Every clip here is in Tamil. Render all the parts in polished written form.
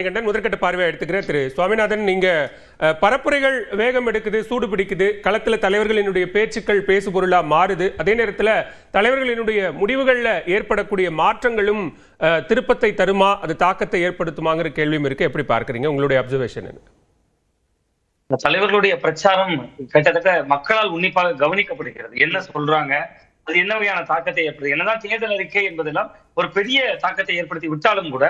முதற்கட்ட பார்வையை எடுத்துக்கிறேன். திரு சுவாமிநாதன், நீங்க பரப்புரைகள் வேகம் எடுக்குது, சூடு பிடிக்குது, களத்துல தலைவர்களினுடைய பேச்சுக்கள் பேசு பொருளா மாறுது. அதே நேரத்தில் தலைவர்களினுடைய முடிவுகளில் ஏற்படக்கூடிய மாற்றங்களும் திருப்பத்தை தருமா, அது தாக்கத்தை ஏற்படுத்துமாங்கிற கேள்வியும் இருக்கு. எப்படி பார்க்கறீங்க? உங்களுடைய அப்சர்வேஷன் என்ன? தலைவர்களுடைய பிரச்சாரம் கிட்டத்தட்ட மக்களால் உன்னிப்பாக கவனிக்கப்படுகிறது. என்ன சொல்றாங்க, அது என்ன வகையான தாக்கத்தை ஏற்படுது, என்னதான் தேர்தல் அறிக்கை என்பதெல்லாம் ஒரு பெரிய தாக்கத்தை ஏற்படுத்தி விட்டாலும் கூட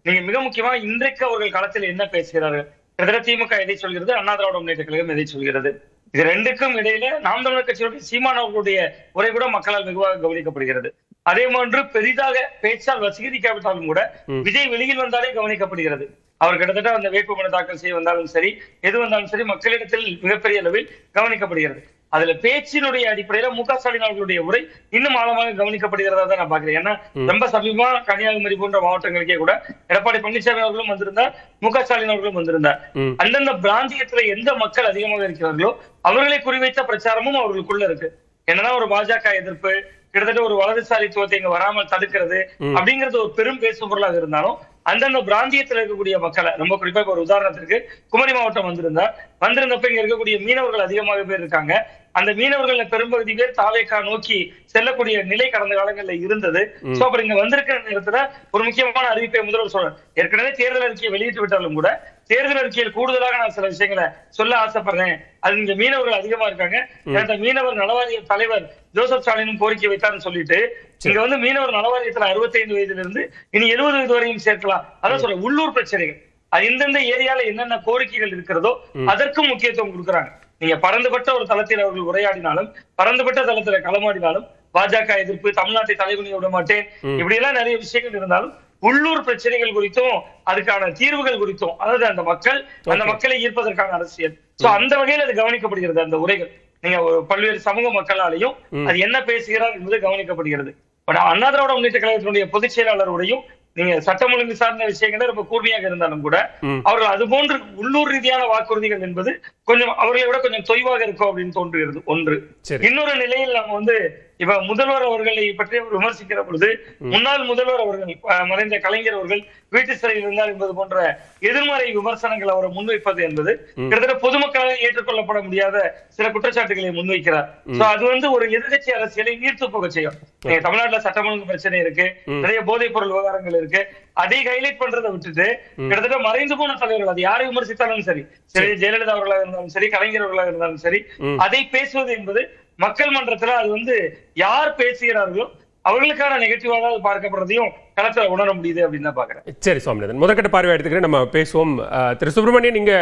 நீங்க மிக முக்கியமா இன்றைக்கு அவர்கள் களத்தில் என்ன பேசுகிறார்கள், கிட்டத்தட்ட திமுக எதை சொல்கிறது, அண்ணா திராவிட முன்னேற்ற கழகம் எதை சொல்கிறது, இது ரெண்டுக்கும் இடையில நாம் தமிழர் கட்சியுடைய சீமான் அவர்களுடைய உரை கூட மக்களால் வெகுவாக கவனிக்கப்படுகிறது. அதே போன்று பெரிதாக பேச்சால் வசீகரிக்காவிட்டாலும் கூட விஜய் வெளியில் வந்தாலே கவனிக்கப்படுகிறது. அவர் கிட்டத்தட்ட அந்த வேட்புமனு தாக்கல் செய்ய வந்தாலும் சரி, எது வந்தாலும் சரி, மக்களிடத்தில் மிகப்பெரிய அளவில் கவனிக்கப்படுகிறது. அதுல பேச்சினுடைய அடிப்படையில மு க ஸ்டாலின் அவர்களுடைய உரை இன்னும் ஆழமாக கவனிக்கப்படுகிறதா தான் நான் பாக்குறேன். ஏன்னா ரொம்ப சமீபமா கன்னியாகுமரி போன்ற மாவட்டங்களுக்கே கூட எடப்பாடி பழனிசாமி அவர்களும் வந்திருந்தார், மு க ஸ்டாலின் அவர்களும் வந்திருந்தார். அந்தந்த பிராந்தியத்துல எந்த மக்கள் அதிகமாக இருக்கிறார்களோ அவர்களை குறிவைத்த பிரச்சாரமும் அவர்களுக்குள்ள இருக்கு. என்னன்னா ஒரு பாஜக எதிர்ப்பு, கிட்டத்தட்ட ஒரு வலதுசாரித்துவத்தை இங்க வராமல் தடுக்கிறது அப்படிங்கிறது ஒரு பெரும் பேசு பொருளாக இருந்தாலும் அந்தந்த பிராந்தியத்தில் இருக்கக்கூடிய மக்களை, ரொம்ப குறிப்பாக ஒரு உதாரணத்திற்கு குமரி மாவட்டம் வந்திருந்தப்ப இங்க இருக்கக்கூடிய மீனவர்கள் அதிகமாக பேர் இருக்காங்க. அந்த மீனவர்கள் பெரும்பகுதி பேர் தாவேக்கா நோக்கி செல்லக்கூடிய நிலை கடந்த காலங்களில் இருந்தது. சோ அப்புறம் இங்க வந்திருக்கிற நேரத்துல ஒரு முக்கியமான அறிவிப்பை முதல்வர் சொல்றேன். ஏற்கனவே தேர்தல் அறிக்கையை வெளியிட்டு விட்டாலும் கூட தேர்தல் அறிக்கையில் கூடுதலாக நான் சில விஷயங்களை சொல்ல ஆசைப்படுறேன். அது இங்க மீனவர்கள் அதிகமா இருக்காங்க. மீனவர் நலவாரிய தலைவர் ஜோசப் ஸ்டாலினும் கோரிக்கை வைத்தார்னு சொல்லிட்டு இங்க வந்து மீனவர் நலவாரியத்துல 65 வயதுல இருந்து இனி 70 வயது வரையும் சேர்க்கலாம். அதான் சொல்ற உள்ளூர் பிரச்சனைகள், அது இந்தந்த ஏரியால என்னென்ன கோரிக்கைகள் இருக்கிறதோ அதற்கும் முக்கியத்துவம் கொடுக்குறாங்க. நீங்க பரந்துபட்ட ஒரு தளத்தில் அவர்கள் உரையாடினாலும், பரந்துபட்ட தளத்துல களமாடினாலும், பாஜக எதிர்ப்பு, தமிழ்நாட்டை தலைவலியை விட மாட்டேன், இப்படி எல்லாம் நிறைய விஷயங்கள் இருந்தாலும் உள்ளூர் பிரச்சனைகள் குறித்தும் அதுக்கான தீர்வுகள் குறித்தும், அதாவது அந்த மக்களை ஈர்ப்பதற்கான அரசியல், சோ அந்த வகையில் அது கவனிக்கப்படுகிறது. அந்த உரைகள் நீங்க பல்வேறு சமூக மக்களாலையும் அது என்ன பேசுகிறார் என்பது கவனிக்கப்படுகிறது. பட் அண்ணா திராவிட முன்னேற்ற கழகத்தினுடைய பொதுச் செயலாளருடையும் நீங்க சட்டம் ஒழுங்கு சார்ந்த விஷயங்கள ரொம்ப கூர்மையாக இருந்தாலும் கூட அவர்கள் அது போன்று உள்ளூர் ரீதியான வாக்குறுதிகள் என்பது கொஞ்சம் அவர்களை விட கொஞ்சம் தொய்வாக இருக்கும் அப்படின்னு தோன்றுகிறது. ஒன்று. இன்னொரு நிலையில் நம்ம வந்து இப்ப முதல்வர் அவர்களை பற்றி விமர்சிக்கிற பொழுது முன்னாள் முதல்வர் அவர்கள், மறைந்த கலைஞர் அவர்கள் வீட்டு சிறையில் இருந்தார் என்பது போன்ற எதிர்மறை விமர்சனங்கள் அவரை முன்வைப்பது என்பது கிட்டத்தட்ட பொதுமக்களால் ஏற்றுக்கொள்ளப்பட முடியாத சில குற்றச்சாட்டுகளை முன்வைக்கிறார். அது வந்து ஒரு எதிர்கட்சி அரசியலை நீர்த்து போக செய்யும். தமிழ்நாட்டுல சட்டம் ஒழுங்கு பிரச்சனை இருக்கு, நிறைய போதைப் பொருள் விவகாரங்கள் இருக்கு, அதை ஹைலைட் பண்றதை விட்டுட்டு கிட்டத்தட்ட மறைந்து போன தலைவர்கள், அது யாரை விமர்சித்தாலும் சரி, ஜெயலலிதா அவர்களாக இருந்தாலும் சரி, கலைஞர் அவர்களாக இருந்தாலும் சரி, அதை பேசுவது என்பது மக்கள் மன்றத்துல அது வந்து யார் பேசுகிறார்களோ அவர்களுக்கான நெகட்டிவாக பார்க்கப்படுறதையும் களத்துல உணர முடியுது அப்படின்னு தான் பாக்குறேன். சரி சுவாமிநாதன், முதற்கட்ட பார்வை எடுத்துக்கிறேன், நம்ம பேசுவோம். திரு சுப்பிரமணியன், நீங்க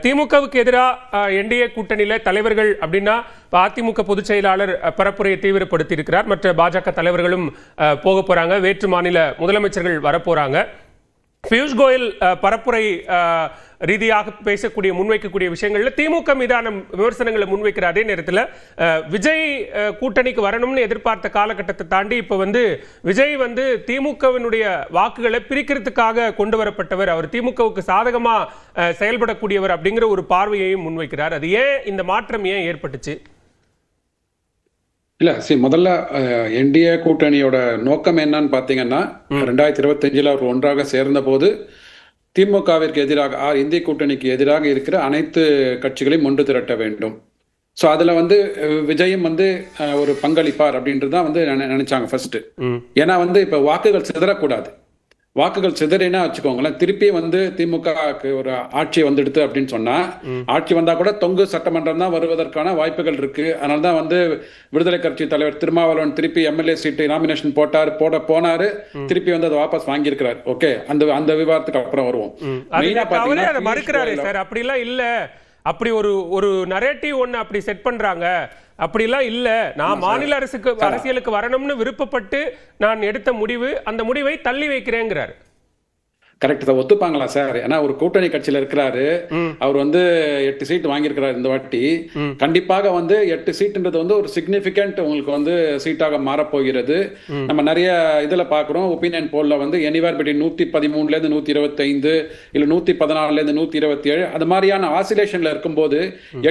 திமுகவுக்கு எதிராக என்டிஏ கூட்டணியில தலைவர்கள் அப்படின்னா அதிமுக பொதுச் செயலாளர் பரப்புரையை தீவிரப்படுத்தி இருக்கிறார், மற்ற பாஜக தலைவர்களும் போக போறாங்க, வேற்று மாநில முதலமைச்சர்கள் வரப்போறாங்க. பியூஷ் கோயல் பரப்புரை ரீதியாக பேசக்கூடிய முன்வைக்கக்கூடிய விஷயங்கள்ல திமுக மீதான விமர்சனங்களை முன்வைக்கிற அதே நேரத்தில் விஜய் கூட்டணிக்கு வரணும்னு எதிர்பார்த்த காலகட்டத்தை தாண்டி இப்ப வந்து விஜய் வந்து திமுகவினுடைய வாக்குகளை பிரிக்கிறதுக்காக கொண்டு வரப்பட்டவர், அவர் திமுகவுக்கு சாதகமா செயல்படக்கூடியவர் அப்படிங்கிற ஒரு பார்வையையும் முன்வைக்கிறார். அது ஏன் இந்த மாற்றம் ஏன் ஏற்பட்டுச்சு? இல்ல முதல்ல என்டிஏ கூட்டணியோட நோக்கம் என்னன்னு பாத்தீங்கன்னா 2025 அவர் ஒன்றாக சேர்ந்த போது திமுகவிற்கு எதிராக இந்திய கூட்டணிக்கு எதிராக இருக்கிற அனைத்து கட்சிகளையும் ஒன்று திரட்ட வேண்டும். ஸோ அதில் வந்து விஜயும் வந்து ஒரு பங்களிப்பார் அப்படின்றது தான் வந்து நினைச்சாங்க ஃபர்ஸ்ட். ஏன்னா வந்து இப்போ வாக்குகள் சிதறக்கூடாது. வாக்குகள் சிதறினா வச்சுக்கோங்களேன், திருப்பி வந்து திமுகவுக்கு ஒரு ஆட்சி வந்துடுது அப்படின்னு சொன்னா, ஆட்சி வந்தா கூட தொங்கு சட்டமன்றம் தான் வருவதற்கான வாய்ப்புகள் இருக்கு. அதனால தான் வந்து விடுதலை கட்சி தலைவர் திருமாவளவன் திருப்பி எம்எல்ஏ சீட்டு நாமினேஷன் போனாரு, திருப்பி வந்து அதை வாபஸ் வாங்கியிருக்கிறார். ஓகே, அந்த விவாதத்துக்கு அப்புறம் வருவோம். மறுக்கிறாரு சார், அப்படிலாம் இல்ல, அப்படி ஒரு நரேட்டிவ் ஒன்னு அப்படி செட் பண்றாங்க, அப்படிலாம் இல்ல, நான் மாநில அரசியலுக்கு வரணும்னு விருப்பப்பட்டு நான் எடுத்த முடிவு, அந்த முடிவை தள்ளி வைக்கிறேங்கிறாரு. கரெக்ட் தான், ஒத்துப்பாங்களா சார்? ஏன்னா ஒரு கூட்டணி கட்சியில இருக்கிறாரு, அவர் வந்து 8 சீட் வாங்கியிருக்கிறார் இந்த வாட்டி. கண்டிப்பாக வந்து 8 சீட்ன்றது வந்து ஒரு சிக்னிபிகண்ட் உங்களுக்கு வந்து சீட்டாக மாறப்போகிறது. நம்ம நிறைய இதுல பாக்குறோம், ஒப்பீனியன் போல்ல வந்து எனிவேர் பிட்வீன் 113 இருந்து 125 இல்ல 114 இருந்து 127 அது மாதிரியான ஆசிலேஷன்ல இருக்கும்போது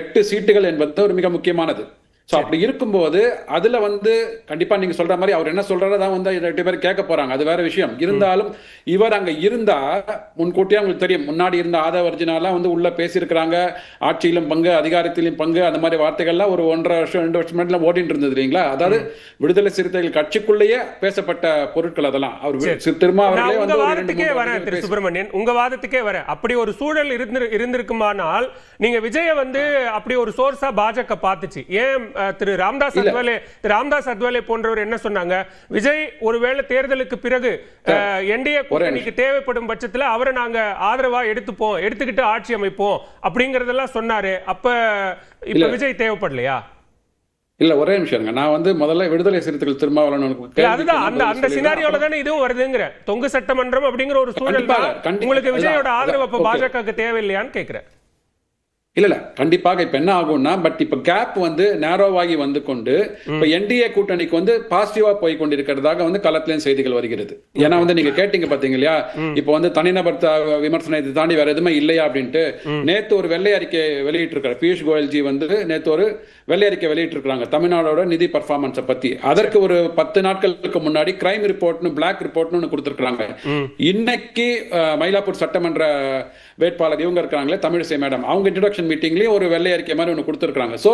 8 சீட்டுகள் என்பது ஒரு மிக முக்கியமானது. சோ அப்படி இருக்கும்போது அதுல வந்து கண்டிப்பா நீங்க சொல்ற மாதிரி அவர் என்ன சொல்றாரதான் வந்து 2 பேர் கேட்க போறாங்க, அது வேற விஷயம். இருந்தாலும் இவர் அங்க இருந்தா முன்கூட்டியே உங்களுக்கு தெரியும், முன்னாடி இருந்த ஆதவ அர்ஜுனாலாம் வந்து உள்ள பேசியிருக்கிறாங்க, ஆட்சியிலும் பங்கு அதிகாரத்திலும் பங்கு, அந்த மாதிரி வார்த்தைகள்லாம் ஒரு 1.5 வருஷம் 2 வருஷம் முன்னாடி ஓடிட்டு இருந்தது இல்லைங்களா? அதாவது விடுதலை சிறுத்தைகள் கட்சிக்குள்ளேயே பேசப்பட்ட பொருட்கள் அதெல்லாம். அவர் திரும்ப அவர்களே வந்து வாதத்துக்கே வர திரு சுப்பிரமணியன், உங்க வாதத்துக்கே வர அப்படி ஒரு சூழல் இருந்திருக்குமானால் நீங்க விஜய வந்து அப்படி ஒரு சோர்ஸா பாஜக பார்த்துச்சு. ஏன் திரு ராம்தாஸ் அத்வாலே போன்றவர் என்ன சொன்னாங்க, விஜய் ஒருவேளை தேர்தலுக்கு பிறகு என்டிஏ கூட்டணிக்கு தேவைப்படும் பட்சத்துல அவரை நாங்க ஆதரவா எடுத்துக்கிட்டு ஆட்சி அமைப்போம் அப்படிங்கறதெல்லாம் சொன்னாரு. அப்ப இப்ப விஜய் தேவைப்படலையா? இல்ல ஒரே நிமிஷம், நான் வந்து முதல்ல விடுதலை சிறுத்தைகள் திருமாவளவன் அதுதான் அந்த சினாரியோல தானே இதுவும் வருதுங்கிற, தொங்கு சட்டமன்றம் அப்படிங்கிற ஒரு சூழல் உங்களுக்கு விஜயோட ஆதரவு அப்ப பாஜகவுக்கு தேவையில்லையான்னு கேக்குறேன். இல்ல கண்டிப்பாக இப்ப என்ன ஆகும்னா, பட் இப்ப கேப் வந்து நேரோவாகி வந்து கொண்டு இப்ப என்டிஏ கூட்டணிக்கு வந்து பாசிட்டிவா போய் கொண்டிருக்கிறதாக வந்து களத்திலேயும் செய்திகள் வருகிறது. ஏன்னா வந்து நீங்க கேட்டீங்க பாத்தீங்க இல்லையா, இப்ப வந்து தனிநபர் விமர்சனத்தை தாண்டி வேற எதுவுமே இல்லையா அப்படின்ட்டு. நேத்து ஒரு வெள்ளை அறிக்கை வெளியிட்டு இருக்காரு பியூஷ் கோயல்ஜி வந்து, நேத்து ஒரு வெள்ளை அறிக்கை வெளியிட்டு இருக்காங்க தமிழ்நாடோட நிதி பர்ஃபார்மன்ஸை பத்தி. அதற்கு ஒரு 10 நாட்களுக்கு முன்னாடி கிரைம் ரிப்போர்ட்னு பிளாக் ரிப்போர்ட்னு கொடுத்திருக்காங்க. இன்னைக்கு மயிலாப்பூர் சட்டமன்ற வேட்பாளர் இவங்க இருக்காங்களே தமிழிசை மேடம், அவங்க இன்ட்ரோடக்ஷன் மீட்டிங்லயும் ஒரு வெள்ளை அறிக்கை மாதிரி ஒன்று கொடுத்திருக்காங்க. சோ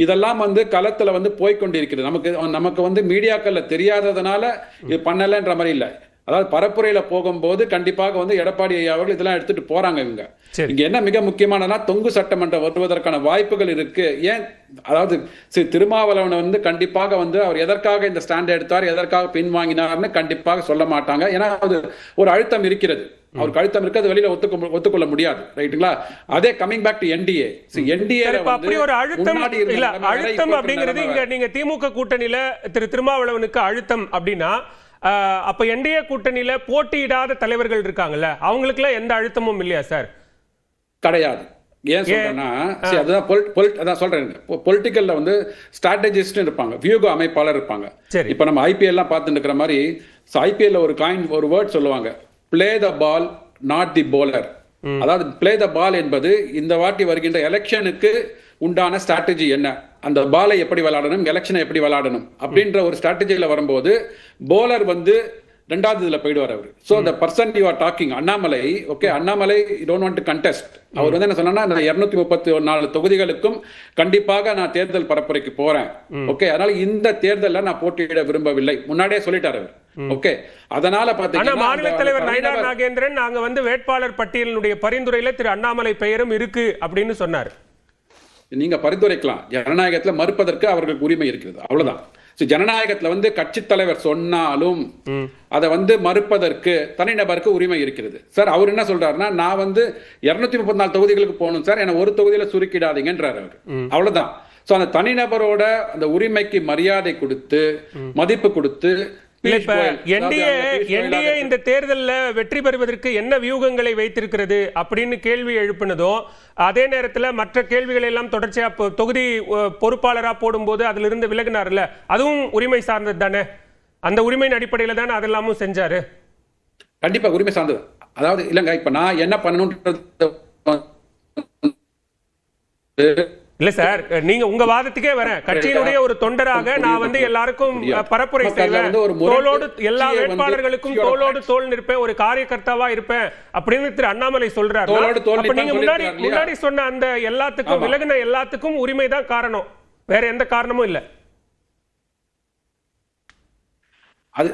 இதெல்லாம் வந்து களத்துல வந்து போய்கொண்டிருக்கிறது. நமக்கு வந்து மீடியாக்கள்ல தெரியாததுனால இது பண்ணலன்ற மாதிரி இல்ல. அதாவது பரப்புரையில போகும்போது கண்டிப்பாக வந்து எடப்பாடி ஐயா அவர்கள் இதெல்லாம் எடுத்துட்டு போறாங்க. இங்க என்ன மிக முக்கியமானனா, தொங்கு சட்டமன்றம் வருவதற்கான வாய்ப்புகள் இருக்கு. ஏன் அதாவது திருமாவளவன் வந்து கண்டிப்பாக வந்து அவர் எதற்காக இந்த ஸ்டாண்ட் எடுத்தார், எதற்காக பின்வாங்கினார்னு கண்டிப்பாக சொல்ல மாட்டாங்க. ஏன்னா அது ஒரு அழுத்தம் இருக்கிறது, அவருக்கு அழுத்தம் இருக்கு, அது வெளியில ஒத்துக்கொள்ள முடியாது. ரைட்டுங்களா? அதே coming back to NDA, NDA அப்படி ஒரு அழுத்தம் இல்ல. அழுத்தம் அப்படிங்கிறது இங்க நீங்க திமுக கூட்டணியில திருமாவளவனுக்கு அழுத்தம் அப்படின்னா, அப்ப என்டிஏ கூட்டணியில போட்டியிடாத தலைவர்கள் இருக்காங்கல்ல, அவங்களுக்கு எல்லாம் எந்த அழுத்தமும் இல்லையா சார்? கிடையாது. ஏன் சொல்றேன்னா, அதான் சொல்றேன், பொலிட்டிக்கல்ல வந்து ஸ்ட்ராட்டஜிஸ்ட் இருப்பாங்க, வியூக அமைப்பாளர் இருப்பாங்க. இப்ப நம்ம ஐபிஎல் எல்லாம் பார்த்துட்டு இருக்கிற மாதிரி ஐபிஎல் ஒரு வேர்ட் சொல்லுவாங்க, play the ball not the bowler. அதாவது பிளே த பால் என்பது இந்த வாட்டி வருகின்ற எலெக்ஷனுக்கு உண்டான ஸ்ட்ராட்டஜி என்ன, அந்த பாலை எப்படி விளையாடணும், எலெக்ஷனை எப்படி விளையாடணும் அப்படின்ற ஒரு ஸ்ட்ராட்டஜியில வரும்போது போலர் வந்து ரெண்டாவது இதுல போயிடுவார் அவர். So the person you are talking, Annamalai, okay, Annamalai don't want to contest. அவர் வந்து என்ன சொன்னா, நான் 234 தொகுதிகளுக்கும் கண்டிப்பாக நான் தேர்தல் பரப்புரைக்கு போறேன், ஓகே, அதனால இந்த தேர்தலில் நான் போட்டியிட விரும்பவில்லை, முன்னாடியே சொல்லிட்டாரு அவர். ஓகே, அதனால பாத்தீங்கன்னா மாநில தலைவர் நயினார் நாகேந்திரன் நாங்க வந்து வேட்பாளர் பட்டியலினுடைய பரிந்துரையில திரு அண்ணாமலை பெயரும் இருக்கு அப்படின்னு சொன்னார். நீங்க பரிந்துரைக்கலாம், ஜனநாயகத்துல மறுப்பதற்கு அவர்களுக்கு உரிமை இருக்கிறது, அவ்வளவுதான். ஜனநாயகத்துல வந்து கட்சி தலைவர் சொன்னாலும் அதை வந்து மறுப்பதற்கு தனிநபருக்கு உரிமை இருக்கிறது. சார் அவர் என்ன சொல்றாருன்னா, நான் வந்து 234 தொகுதிகளுக்கு போகணும் சார், என்ன ஒரு தொகுதியில சுருக்கிடாதீங்கன்றார் அவர், அவ்வளவுதான். சோ அந்த தனிநபரோட அந்த உரிமைக்கு மரியாதை கொடுத்து மதிப்பு கொடுத்து என்டிஏ இந்த தேர்தலில் வெற்றி பெறுவதற்கு என்ன வியூகங்களை வைத்திருக்கிறது அப்படின்னு கேள்வி எழுப்பினதோ, அதே நேரத்தில் மற்ற கேள்விகளை எல்லாம் தொடர்ச்சியா தொகுதி பொறுப்பாளராக போடும்போது அதுல இருந்து விலகினார்ல, அதுவும் உரிமை சார்ந்தது தானே? அந்த உரிமையின் அடிப்படையில் தானே அதெல்லாமும் செஞ்சாரு. கண்டிப்பா உரிமை சார்ந்தது. அதாவது இல்லங்க, இப்ப நான் என்ன பண்ணணும்ன்றது இல்ல சார், நீங்க உங்க வாதத்துக்கே வர கட்சியினுடைய ஒரு தொண்டராக நான் வந்து எல்லாருக்கும் பரப்புரை செய்வேன், தோளோடு எல்லா வேட்பாளர்களுக்கும் தோளோடு தோள் நிற்பேன், ஒரு காரியகர்த்தாவா இருப்பேன் அப்படின்னு திரு அண்ணாமலை சொல்றாரு. அப்ப நீங்க முன்னாடி சொன்ன அந்த எல்லாத்துக்கும் விலகின எல்லாத்துக்கும் உரிமை தான் காரணம், வேற எந்த காரணமும் இல்ல. அது